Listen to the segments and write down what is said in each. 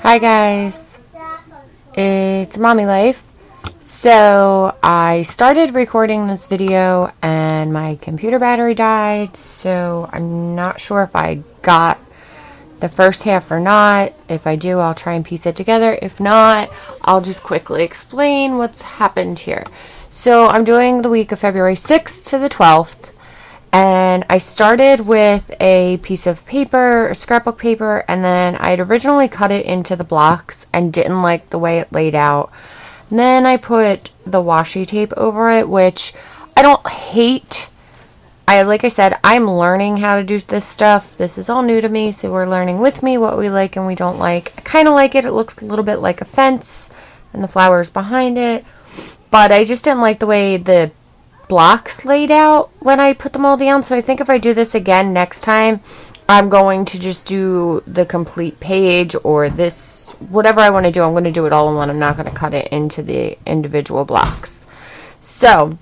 Hi guys, it's Mommy Life. So I started recording this video and my computer battery died, so I'm not sure if I got the first half or not. If I do, I'll try and piece it together. If not, I'll just quickly explain what's happened here. So I'm doing the week of February 6th to the 12th. And I started with a piece of paper, a scrapbook paper, and then I had originally cut it into the blocks and didn't like the way it laid out. And then I put the washi tape over it, which I don't hate. Like I said, I'm learning how to do this stuff. This is all new to me, so we're learning with me what we like and we don't like. I kind of like it. It looks a little bit like a fence and the flowers behind it. But I just didn't like the way the blocks laid out when I put them all down. So I think if I do this again next time, I'm going to just do the complete page or this, whatever I want to do, I'm going to do it all in one. I'm not going to cut it into the individual blocks. So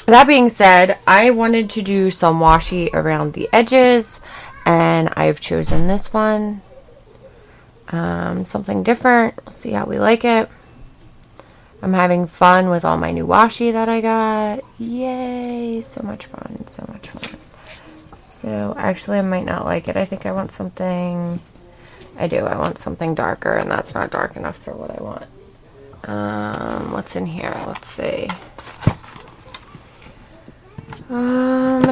that being said, I wanted to do some washi around the edges, and I've chosen this one. Something different. Let's see how we like it. I'm having fun with all my new washi that I got. Yay! So much fun. So much fun. So, actually, I might not like it. I think I want something... I do. I want something darker, and that's not dark enough for what I want. What's in here? Let's see. I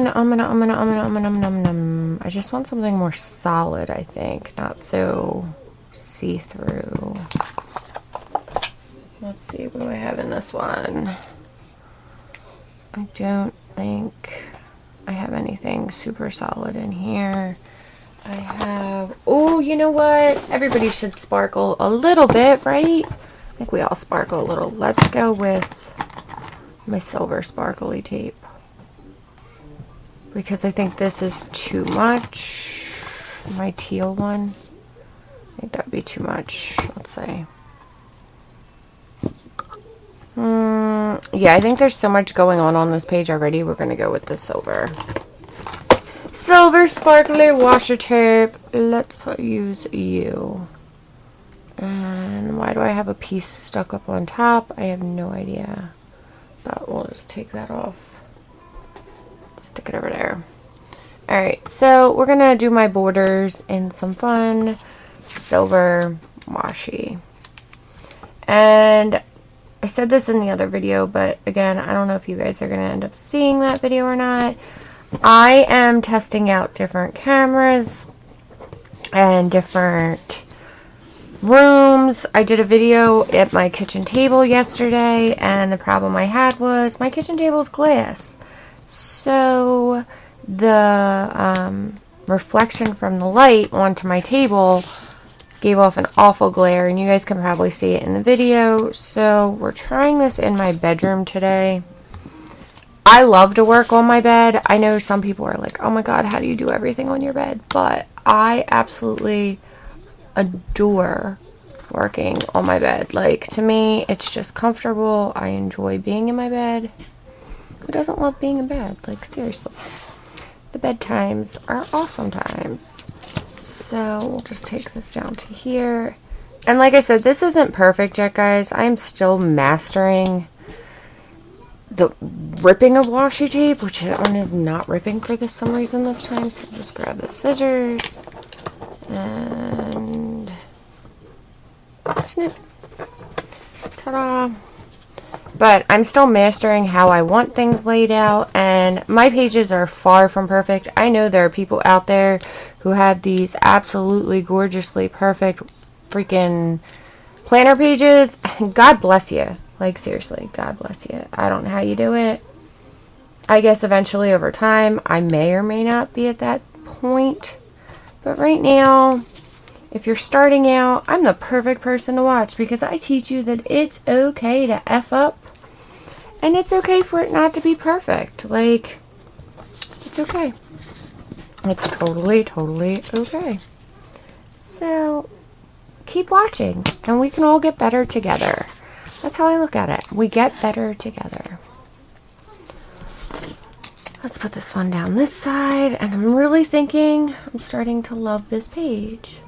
just want something more solid, I think. Not so see-through. Let's see, what do I have in this one? I don't think I have anything super solid in here. I have, oh, you know what? Everybody should sparkle a little bit, right? I think we all sparkle a little. Let's go with my silver sparkly tape, because I think this is too much. My teal one, I think that would be too much. Let's say. Yeah, I think there's so much going on this page already. We're going to go with the silver. Silver sparkly washi tape. Let's use you. And why do I have a piece stuck up on top? I have no idea. But we'll just take that off. Stick it over there. Alright, so we're going to do my borders in some fun silver washi. And I said this in the other video, but again, I don't know if you guys are going to end up seeing that video or not. I am testing out different cameras and different rooms. I did a video at my kitchen table yesterday, and the problem I had was my kitchen table is glass. So the reflection from the light onto my table gave off an awful glare, and you guys can probably see it in the video. So we're trying this in my bedroom today. I love to work on my bed. I know some people are like, oh my god, how do you do everything on your bed? But I absolutely adore working on my bed. Like, to me, it's just comfortable. I enjoy being in my bed. Who doesn't love being in bed? Like, seriously. The bedtimes are awesome times. So we'll just take this down to here. And like I said, this isn't perfect yet, guys. I'm still mastering the ripping of washi tape, which one is not ripping for some reason this time. So I'll just grab the scissors and snip. Ta-da! But I'm still mastering how I want things laid out, and my pages are far from perfect. I know there are people out there who have these absolutely gorgeously perfect freaking planner pages. God bless you. Like, seriously, God bless you. I don't know how you do it. I guess eventually over time I may or may not be at that point. But right now, if you're starting out, I'm the perfect person to watch, because I teach you that it's okay to F up. And it's okay for it not to be perfect. Like, it's okay. It's totally, totally okay. So, keep watching, and we can all get better together. That's how I look at it. We get better together. Let's put this one down this side, and I'm really thinking I'm starting to love this page.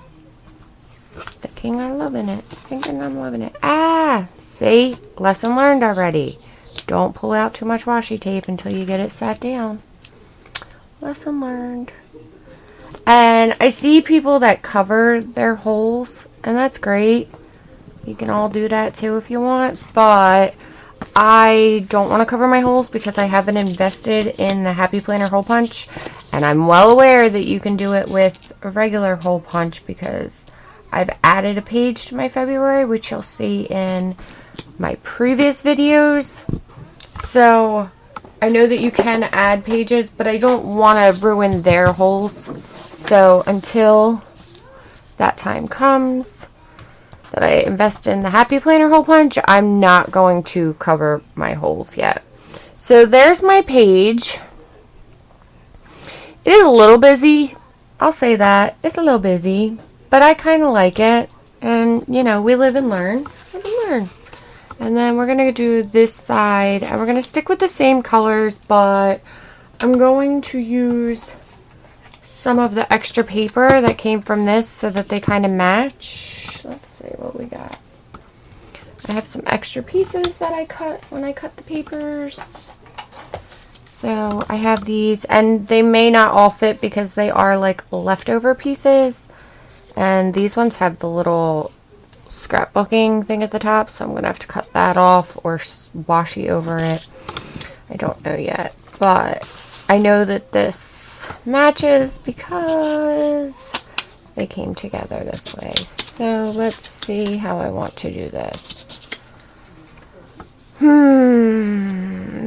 The thinking I'm loving it. Thinking I'm loving it. Ah! See? Lesson learned already. Don't pull out too much washi tape until you get it sat down. Lesson learned. And I see people that cover their holes, and that's great. You can all do that too if you want, but I don't want to cover my holes because I haven't invested in the Happy Planner hole punch, and I'm well aware that you can do it with a regular hole punch because I've added a page to my February, which you'll see in my previous videos. So I know that you can add pages, but I don't want to ruin their holes. So until that time comes that I invest in the Happy Planner hole punch, I'm not going to cover my holes yet. So there's my page. It is a little busy. I'll say that. It's a little busy, but I kind of like it. And, you know, we live and learn. Live and learn. And then we're going to do this side, and we're going to stick with the same colors, but I'm going to use some of the extra paper that came from this so that they kind of match. Let's see what we got. I have some extra pieces that I cut when I cut the papers. So I have these, and they may not all fit because they are like leftover pieces. And these ones have the little scrapbooking thing at the top, so I'm going to have to cut that off or washi over it. I don't know yet, but I know that this matches because they came together this way. So let's see how I want to do this.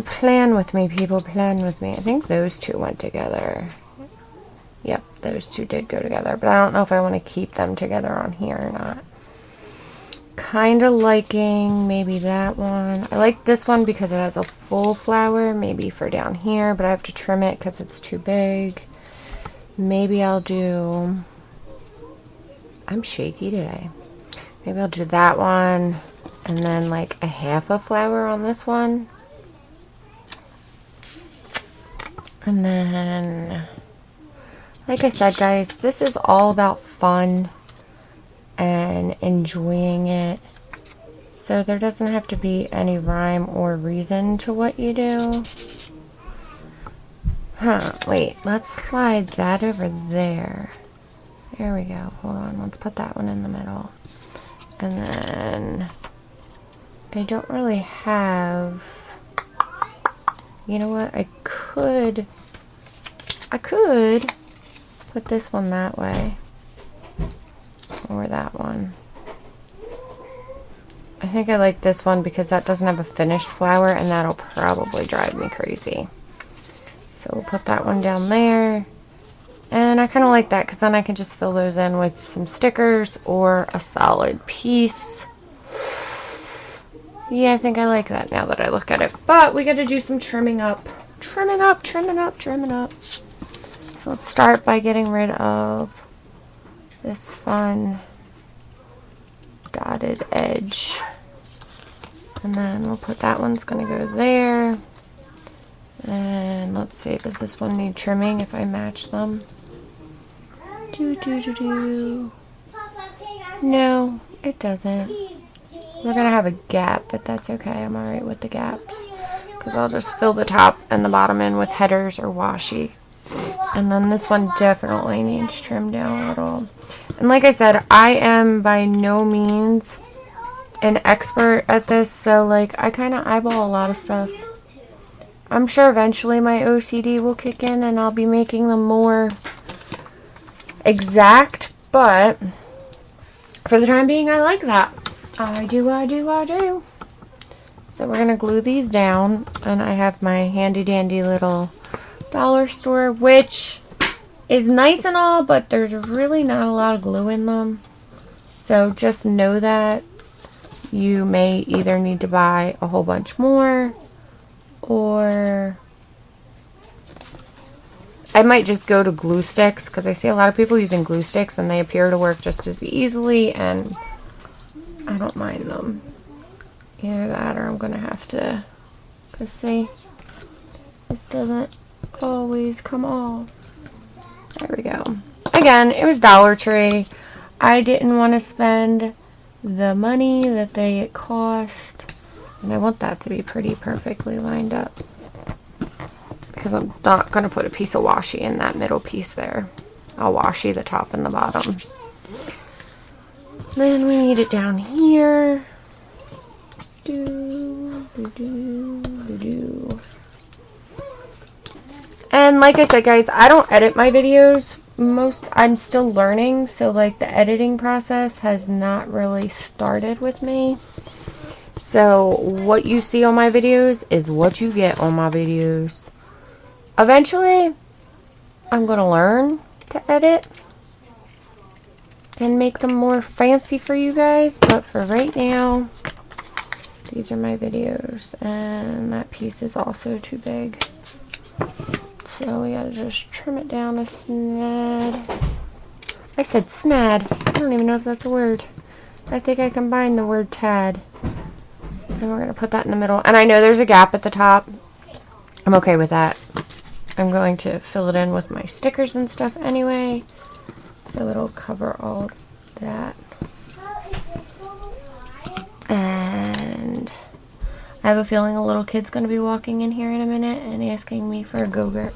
Plan with me, people, plan with me. I think those two went together. Yep, those two did go together, but I don't know if I want to keep them together on here or not. Kind of liking maybe that one. I like this one because it has a full flower, maybe for down here, but I have to trim it because it's too big. Maybe I'll do, I'm shaky today. Maybe I'll do that one and then like a half a flower on this one. And then, like I said, guys, this is all about fun and enjoying it. So there doesn't have to be any rhyme or reason to what you do. Wait, let's slide that over there. There we go. Hold on, let's put that one in the middle. And then I don't really have, you know what, I could put this one that way. Or that one. I think I like this one because that doesn't have a finished flower, and that'll probably drive me crazy. So we'll put that one down there. And I kind of like that because then I can just fill those in with some stickers or a solid piece. Yeah, I think I like that now that I look at it. But we got to do some trimming up. Trimming up, trimming up, trimming up. So let's start by getting rid of this fun dotted edge. And then we'll put that one's going to go there. And let's see, does this one need trimming if I match them? No, it doesn't. We're going to have a gap, but that's okay. I'm alright with the gaps. Because I'll just fill the top and the bottom in with headers or washi. And then this one definitely needs trimmed down a little. And like I said, I am by no means an expert at this. So like, I kind of eyeball a lot of stuff. I'm sure eventually my OCD will kick in and I'll be making them more exact. But for the time being, I like that. I do. So we're going to glue these down. And I have my handy dandy little dollar store, which is nice and all, but there's really not a lot of glue in them. So just know that you may either need to buy a whole bunch more, or I might just go to glue sticks because I see a lot of people using glue sticks and they appear to work just as easily, and I don't mind them. Either that or I'm going to have to, because see, this doesn't always come off. There we go. Again, it was Dollar Tree. I didn't want to spend the money that it cost. And I want that to be pretty perfectly lined up. Because I'm not going to put a piece of washi in that middle piece there. I'll washi the top and the bottom. Then we need it down here. And like I said, guys, I don't edit my videos. I'm still learning, so like the editing process has not really started with me. So what you see on my videos is what you get on my videos. Eventually, I'm going to learn to edit and make them more fancy for you guys. But for right now, these are my videos. And that piece is also too big. So we gotta just trim it down a snad. I said snad. I don't even know if that's a word. I think I combined the word tad. And we're gonna put that in the middle. And I know there's a gap at the top. I'm okay with that. I'm going to fill it in with my stickers and stuff anyway. So it'll cover all that. And I have a feeling a little kid's going to be walking in here in a minute and asking me for a Go-Gurt.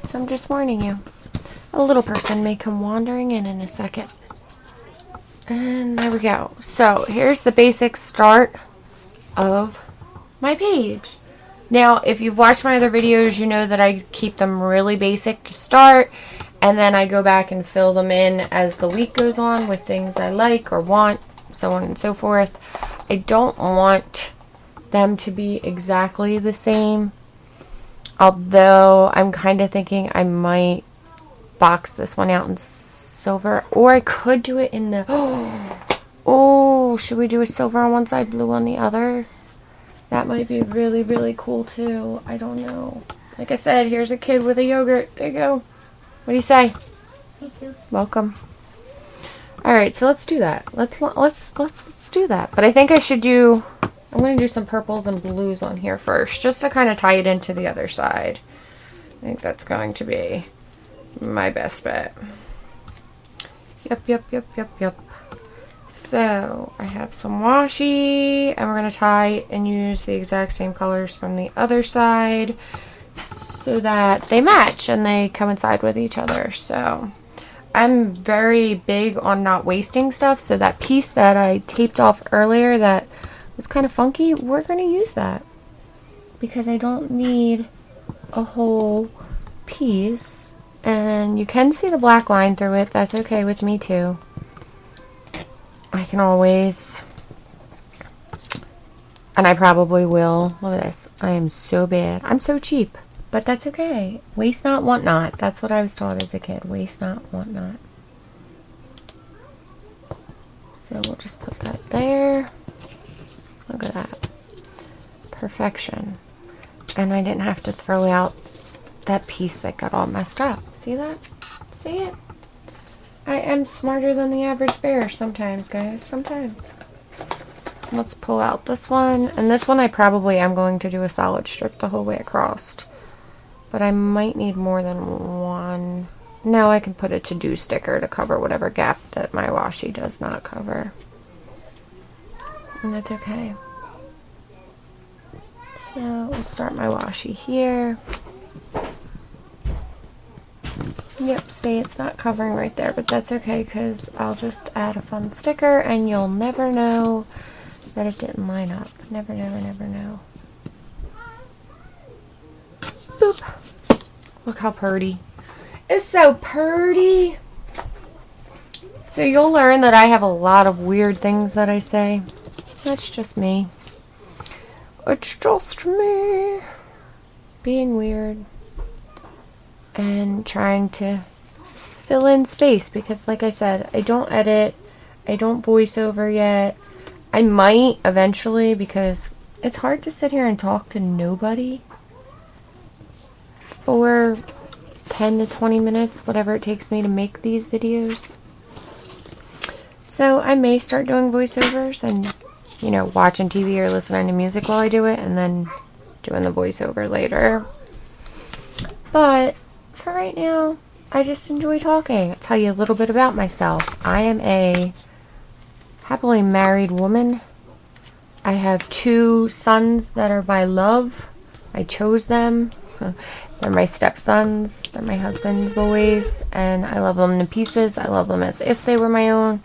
So I'm just warning you. A little person may come wandering in a second. And there we go. So here's the basic start of my page. Now, if you've watched my other videos, you know that I keep them really basic to start. And then I go back and fill them in as the week goes on with things I like or want, so on and so forth. I don't want them to be exactly the same. Although I'm kind of thinking I might box this one out in silver. Or I could do it in the... Oh, should we do a silver on one side, blue on the other? That might be really, really cool too. I don't know. Like I said, here's a kid with a yogurt. There you go. What do you say? Thank you. Welcome. All right, so let's do that. Let's do that. But I think I should do. I'm going to do some purples and blues on here first, just to kind of tie it into the other side. I think that's going to be my best bet. Yep. So I have some washi, and we're going to tie and use the exact same colors from the other side so that they match and they coincide with each other. So I'm very big on not wasting stuff, so that piece that I taped off earlier that was kind of funky, we're going to use that because I don't need a whole piece. And you can see the black line through it. That's okay with me too. I can always, and I probably will. Look at this. I am so bad. I'm so cheap, but that's okay. Waste not, want not. That's what I was taught as a kid. Waste not, want not. So we'll just put that there. Look at that. Perfection. And I didn't have to throw out that piece that got all messed up. See that? See it? I am smarter than the average bear sometimes, guys. Sometimes. Let's pull out this one. And this one I probably am going to do a solid strip the whole way across. But I might need more than one. No, I can put a to-do sticker to cover whatever gap that my washi does not cover. And that's okay. So we'll start my washi here. Yep, see, it's not covering right there, but that's okay because I'll just add a fun sticker and you'll never know that it didn't line up. Never know. Boop. Look how pretty. It's so pretty. So you'll learn that I have a lot of weird things that I say. That's just me. It's just me being weird. And trying to fill in space because like I said, I don't edit, I don't voice over yet. I might eventually because it's hard to sit here and talk to nobody for 10 to 20 minutes, whatever it takes me to make these videos. So I may start doing voiceovers and, you know, watching TV or listening to music while I do it and then doing the voiceover later. But for right now, I just enjoy talking. I'll tell you a little bit about myself. I am a happily married woman. I have 2 sons that are by love. I chose them. They're my stepsons. They're my husband's boys. And I love them to pieces. I love them as if they were my own.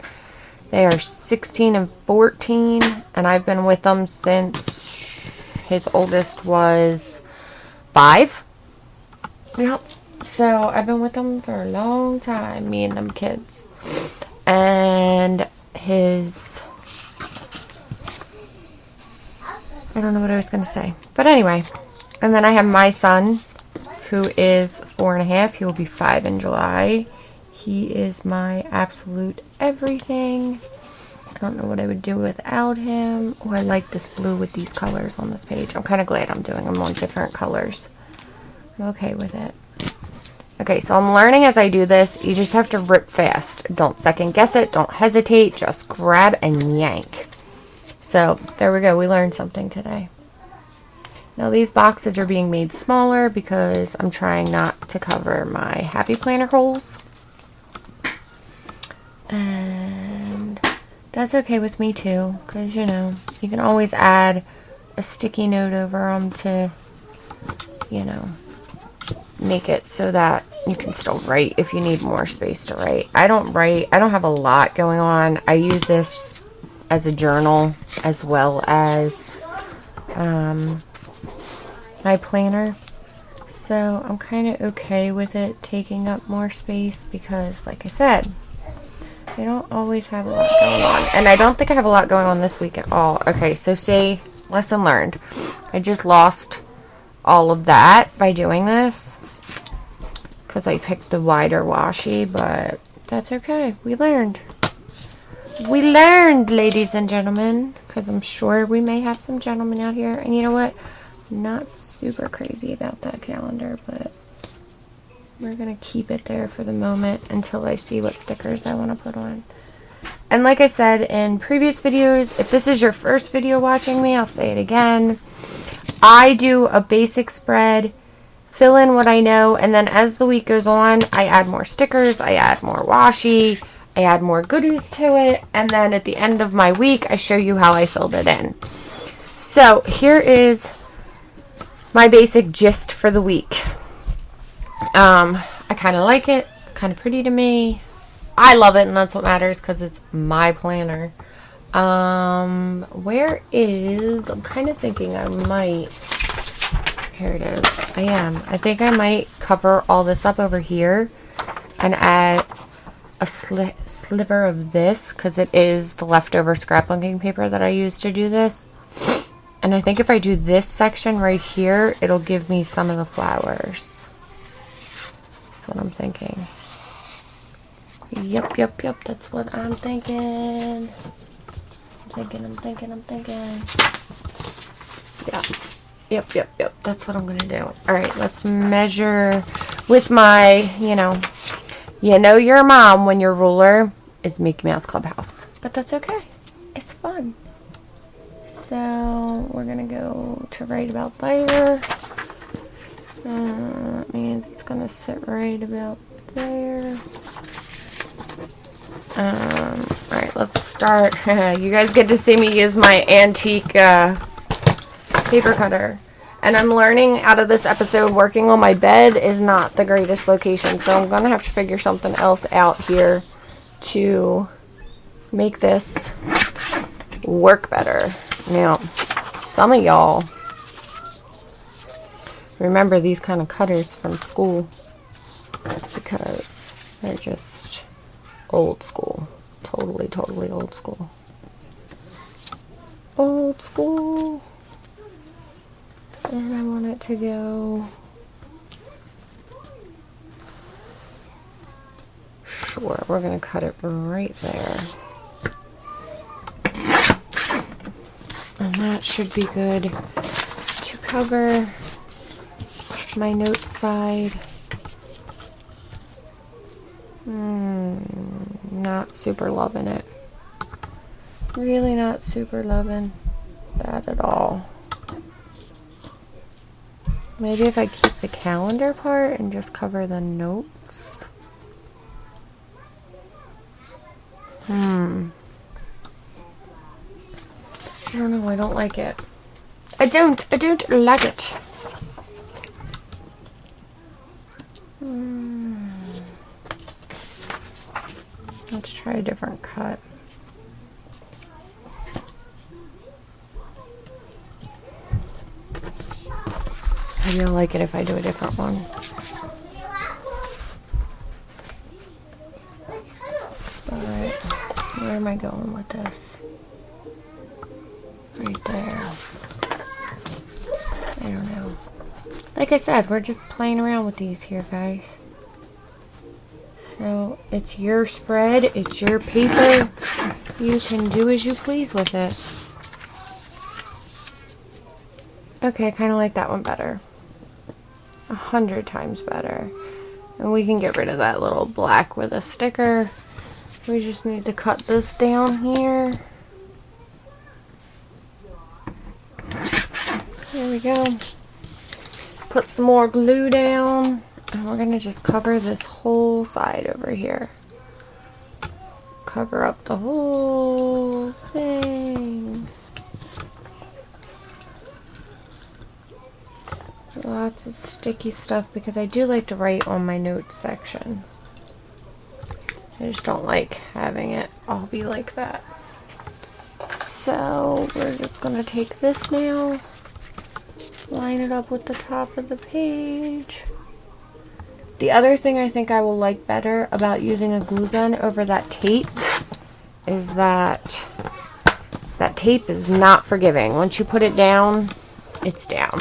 They are 16 and 14. And I've been with them since his oldest was 5. Yep. So I've been with them for a long time. Me and them kids. And I don't know what I was going to say. But anyway. And then I have my son, who is 4.5. He will be 5 in July. He is my absolute everything. I don't know what I would do without him. Oh, I like this blue with these colors on this page. I'm kind of glad I'm doing them on different colors. I'm okay with it. Okay, so I'm learning as I do this. You just have to rip fast. Don't second guess it. Don't hesitate. Just grab and yank. So, there we go. We learned something today. Now, these boxes are being made smaller because I'm trying not to cover my Happy Planner holes. And that's okay with me too, because, you know, you can always add a sticky note over them to, you know, make it so that you can still write if you need more space to write. I don't have a lot going on. I use this as a journal as well as my planner. So I'm kind of okay with it taking up more space because, like I said, I don't always have a lot going on. And I don't think I have a lot going on this week at all. Okay, so say, lesson learned. I just lost all of that by doing this because I picked the wider washi, but that's okay. We learned. We learned, ladies and gentlemen, because I'm sure we may have some gentlemen out here. And you know what? I'm not super crazy about that calendar, but we're going to keep it there for the moment until I see what stickers I want to put on. And like I said in previous videos, if this is your first video watching me, I'll say it again. I do a basic spread, fill in what I know, and then as the week goes on, I add more stickers, I add more washi, I add more goodies to it, and then at the end of my week, I show you how I filled it in. So here is my basic gist for the week. I kind of like it. It's kind of pretty to me. I love it, and that's what matters because it's my planner. Where is... I'm kind of thinking I might... Here it is. I think I might cover all this up over here and add a sliver of this because it is the leftover scrapbooking paper that I used to do this. And I think if I do this section right here, it'll give me some of the flowers. That's what I'm thinking. Yep. That's what I'm thinking. I'm thinking. Yeah. Yep. That's what I'm going to do. All right, let's measure with my, you know your mom when your ruler is Mickey Mouse Clubhouse. But that's okay. It's fun. So we're going to go to right about there. That means it's going to sit right about there. Alright, let's start. You guys get to see me use my antique paper cutter. And I'm learning out of this episode, working on my bed is not the greatest location. So I'm going to have to figure something else out here to make this work better. Now, some of y'all remember these kind of cutters from school because they're just old school. Totally old school. Old school. And I want it to go... Sure, we're going to cut it right there. And that should be good to cover my note side. Not super loving it. Really not super loving that at all. Maybe if I keep the calendar part and just cover the notes. I don't know, I don't like it. I don't like it. Let's try a different cut. Maybe you'll like it if I do a different one. Alright, where am I going with this? Right there. I don't know. Like I said, we're just playing around with these here, guys. So, it's your spread, it's your paper. You can do as you please with it. Okay, I kind of like that one better. 100 times better. And we can get rid of that little black with a sticker. We just need to cut this down here. There we go. Put some more glue down. And we're going to just cover this whole side over here. Cover up the whole thing. Lots of sticky stuff because I do like to write on my notes section. I just don't like having it all be like that. So we're just going to take this now, line it up with the top of the page. The other thing I think I will like better about using a glue gun over that tape is that that tape is not forgiving. Once you put it down, it's down.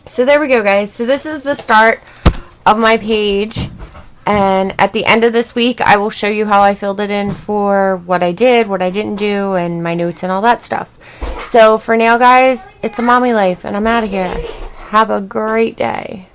So there we go, guys. So this is the start of my page. And at the end of this week, I will show you how I filled it in for what I did, what I didn't do, and my notes and all that stuff. So for now, guys, it's a mommy life, and I'm out of here. Have a great day.